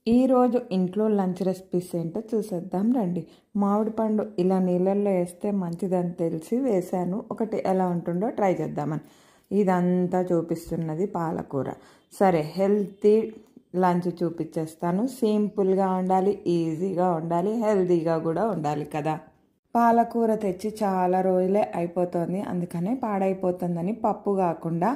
ఈరోజు ఇంట్లో lunch recipes ఏంటో చూసేద్దాం రండి. మామిడి పండు ఇలా నీళ్ళల్లో వేస్తే మంచిదని తెలిసి వేశాను. ఒకటి ఎలా ఉంటుందో ట్రై చేద్దామని. ఇదంతా చూపిస్తున్నది పాలకూర. సరే, హెల్తీ లంచ్ చూపించేస్తాను. సింపుల్గా ఉండాలి, ఈజీగా ఉండాలి, హెల్తీగా కూడా ఉండాలి కదా. పాలకూర తెచ్చి చాలా రోజులే అయిపోతుంది, అందుకనే పాడైపోతుందని పప్పు కాకుండా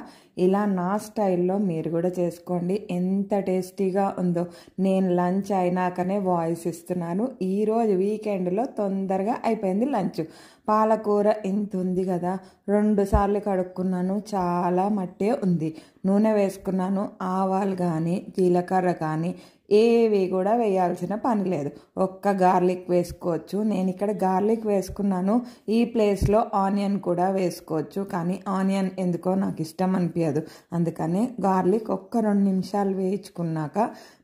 ఇలా నా స్టైల్లో మీరు కూడా చేసుకోండి. ఎంత టేస్టీగా ఉందో. నేను లంచ్ అయినాకనే వాయిస్ ఇస్తున్నాను. ఈరోజు వీకెండ్లో తొందరగా అయిపోయింది లంచ్. పాలకూర ఇంత ఉంది కదా, 2 సార్లు కడుక్కున్నాను. చాలా మట్టే ఉంది. నూనె వేసుకున్నాను. ఆవాలు కానీ జీలకర్ర కానీ ఏవి కూడా వేయాల్సిన పని లేదు. ఒక్క గార్లిక్ వేసుకోవచ్చు. నేను ఇక్కడ గార్లిక్ వేసుకున్నాను. ఈ ప్లేస్లో ఆనియన్ కూడా వేసుకోవచ్చు, కానీ ఆనియన్ ఎందుకో నాకు ఇష్టం అనిపించదు. అందుకని గార్లిక్ ఒక్క 2 నిమిషాలు వేయించుకున్నాక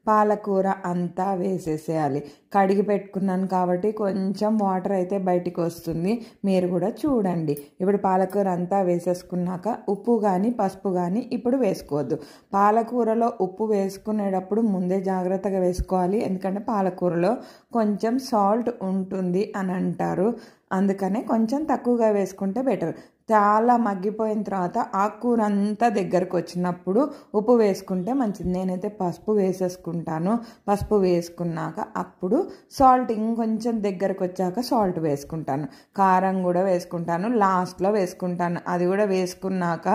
పాలకూర అంతా వేసేసేయాలి. కడిగి పెట్టుకున్నాను కాబట్టి కొంచెం వాటర్ అయితే బయటికి వస్తుంది. మీరు కూడా చూడండి. ఇప్పుడు పాలకూర అంతా వేసేసుకున్నాక ఉప్పు కానీ పసుపు కానీ ఇప్పుడు వేసుకోవద్దు. పాలకూరలో ఉప్పు వేసుకునేటప్పుడు ముందే జాగ్రత్తగా వేసుకోవాలి, ఎందుకంటే పాలకూరలో కొంచెం సాల్ట్ ఉంటుంది అని అంటారు. అందుకనే కొంచెం తక్కువగా వేసుకుంటే బెటర్. చాలా మగ్గిపోయిన తర్వాత ఆకుకూర అంతా దగ్గరకు వచ్చినప్పుడు ఉప్పు వేసుకుంటే మంచిది. నేనైతే పసుపు వేసేసుకుంటాను. పసుపు వేసుకున్నాక అప్పుడు సాల్ట్ ఇంకొంచెం దగ్గరకు వచ్చాక సాల్ట్ వేసుకుంటాను. కారం కూడా వేసుకుంటాను, లాస్ట్లో వేసుకుంటాను. అది కూడా వేసుకున్నాక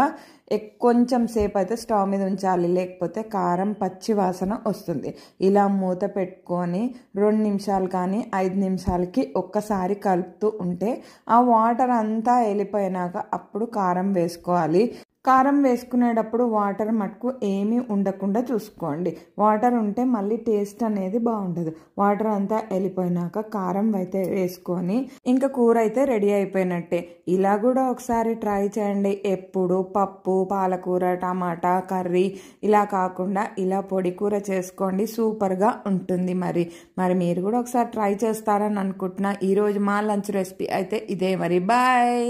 కొంచెం సేపు అయితే స్టవ్ మీద ఉంచాలి, లేకపోతే కారం పచ్చి వాసన వస్తుంది. ఇలా మూత పెట్టుకొని 2 నిమిషాలు కానీ 5 నిమిషాలకి ఒక్కసారి కలుపుతూ ఉంటే ఆ వాటర్ అంతా వెళ్ళిపోయినాక అప్పుడు కారం వేసుకోవాలి. కారం వేసుకునేటప్పుడు వాటర్ మటుకు ఏమీ ఉండకుండా చూసుకోండి. వాటర్ ఉంటే మళ్ళీ టేస్ట్ అనేది బాగుండదు. వాటర్ అంతా వెళ్ళిపోయినాక కారం అయితే వేసుకొని ఇంకా కూర అయితే రెడీ అయిపోయినట్టే. ఇలా కూడా ఒకసారి ట్రై చేయండి. ఎప్పుడు పప్పు, పాలకూర, టమాటా కర్రీ ఇలా కాకుండా ఇలా పొడి కూర చేసుకోండి, సూపర్గా ఉంటుంది. మరి మీరు కూడా ఒకసారి ట్రై చేస్తారని అనుకుంటున్నా. ఈరోజు మా లంచ్ రెసిపీ అయితే ఇదే. మరి బాయ్.